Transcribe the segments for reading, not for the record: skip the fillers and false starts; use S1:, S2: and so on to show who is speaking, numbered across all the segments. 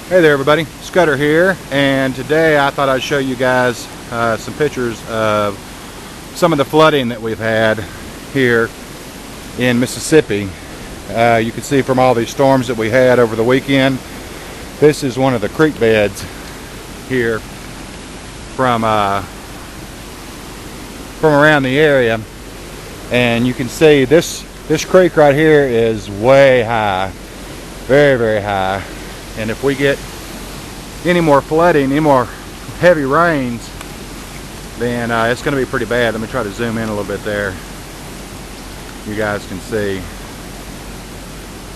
S1: Hey there everybody, Scudder here, and today I thought I'd show you guys some pictures of some of the flooding that we've had here in Mississippi. You can see from all these storms that we had over the weekend, this is one of the creek beds here from around the area, and you can see this creek right here is way high, very high. And if we get any more flooding, any more heavy rains, then it's going to be pretty bad. Let me try to zoom in a little bit there. You guys can see.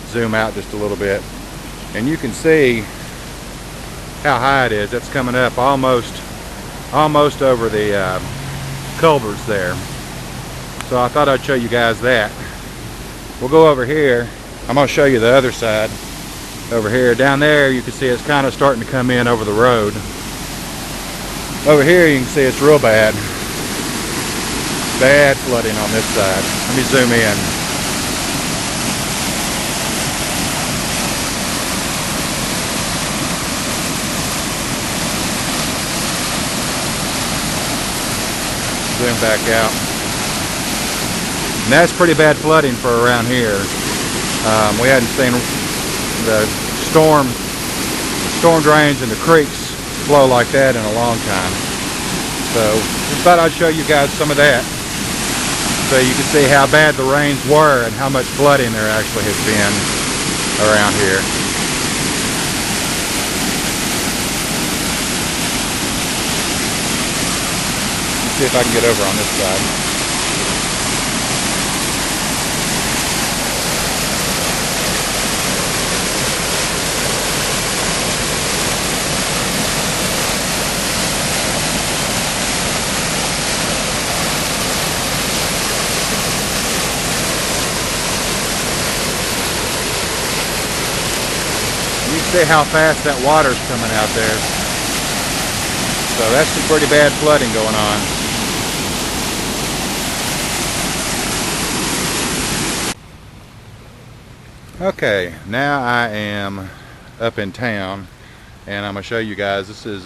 S1: Zoom out just a little bit. And you can see how high it is. That's coming up almost over the culverts there. So I thought I'd show you guys that. We'll go over here. I'm going to show you the other side. Over here, down there, you can see it's kind of starting to come in over the road. Over here, you can see it's real bad. Bad flooding on this side. Let me zoom in. Zoom back out. And that's pretty bad flooding for around here. We hadn't seen the storm drains and the creeks flow like that in a long time. So just thought I'd show you guys some of that, so you can see how bad the rains were and how much flooding there actually has been around here. Let's see if I can get over on this side. You can see how fast that water's coming out there. So that's some pretty bad flooding going on. Okay, now I am up in town, and I'm going to show you guys. This is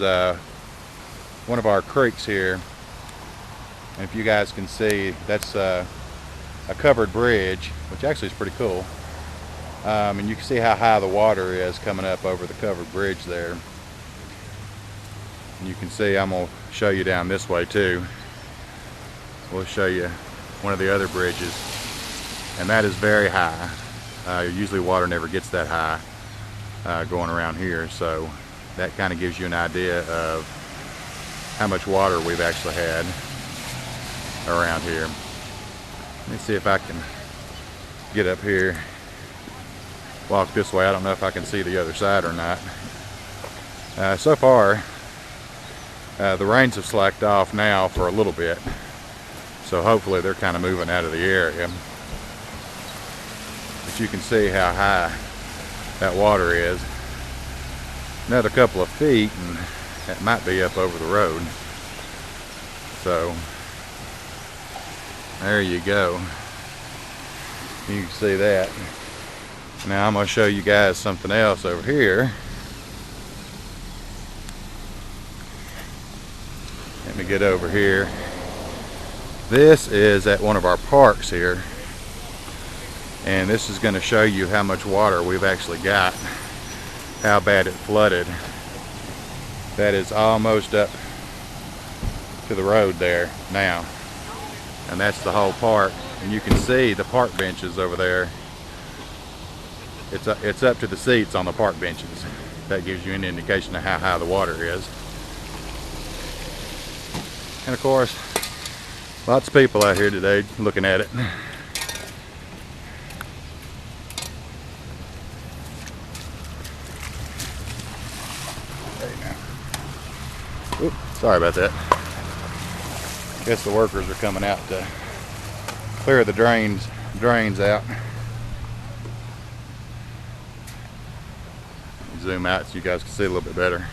S1: one of our creeks here. And if you guys can see, that's a covered bridge, which actually is pretty cool. And you can see how high the water is coming up over the covered bridge there. And you can see, I'm going to show you down this way too. We'll show you one of the other bridges, and that is very high. Usually water never gets that high going around here, so that kind of gives you an idea of how much water we've actually had around here. Let me see if I can get up here, walk this way. I don't know if I can see the other side or not. So far, the rains have slacked off now for a little bit, so hopefully they're kind of moving out of the area. But you can see how high that water is. Another couple of feet and it might be up over the road. So there you go. You can see that. Now I'm going to show you guys something else over here. Let me get over here. This is at one of our parks here, and this is going to show you how much water we've actually got, how bad it flooded. That is almost up to the road there now, and that's the whole park. And you can see the park benches over there. It's up to the seats on the park benches. That gives you an indication of how high the water is. And of course, lots of people out here today looking at it. Oops, sorry about that. Guess the workers are coming out to clear the drains out. Zoom out so you guys can see a little bit better.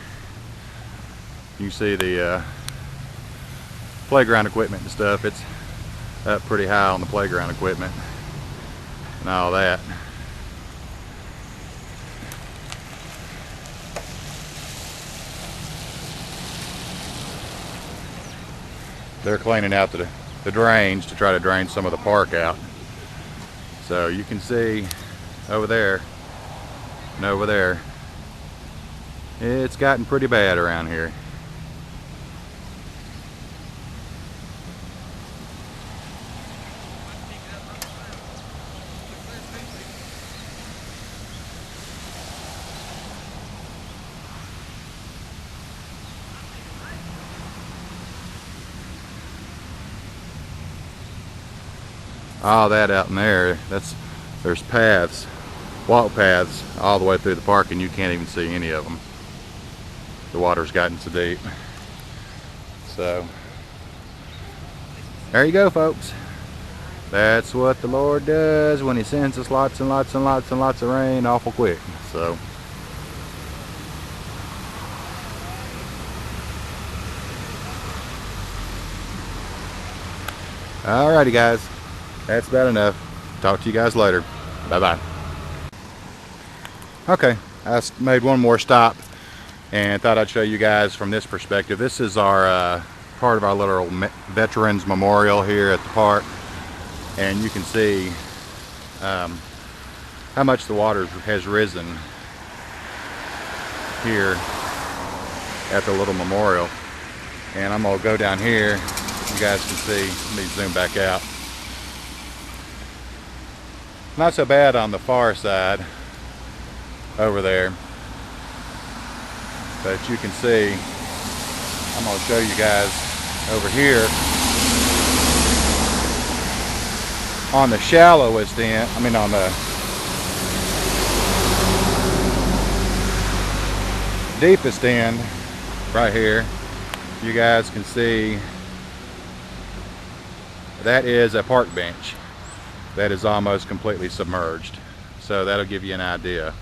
S1: You can see the playground equipment and stuff. It's up pretty high on the playground equipment and all that. they're cleaning out the drains to try to drain some of the park out. So you can see over there and over there, it's gotten pretty bad around here. All that out in there, there's paths, walk paths all the way through the park, and you can't even see any of them. The water's gotten so deep. So there you go, folks. That's what the Lord does when he sends us lots and lots and lots and lots of rain awful quick. So alrighty guys, that's about enough. Talk to you guys later. Bye-bye. Okay, I made one more stop and thought I'd show you guys from this perspective. This is our part of our little Veterans Memorial here at the park, and you can see how much the water has risen here at the little memorial. And I'm gonna go down here. You guys can see. Let me zoom back out. Not so bad on the far side over there, but you can see, I'm going to show you guys over here on the shallowest end, on the deepest end right here, you guys can see that is a park bench that is almost completely submerged. So that'll give you an idea.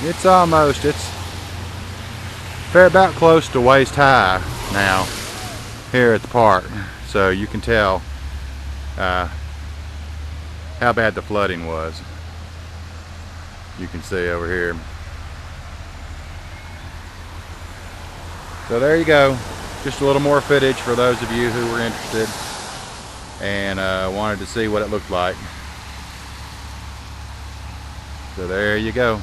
S1: It's fair about close to waist high now here at the park, so you can tell how bad the flooding was. You can see over here. So there you go, just a little more footage for those of you who were interested and wanted to see what it looked like. So there you go.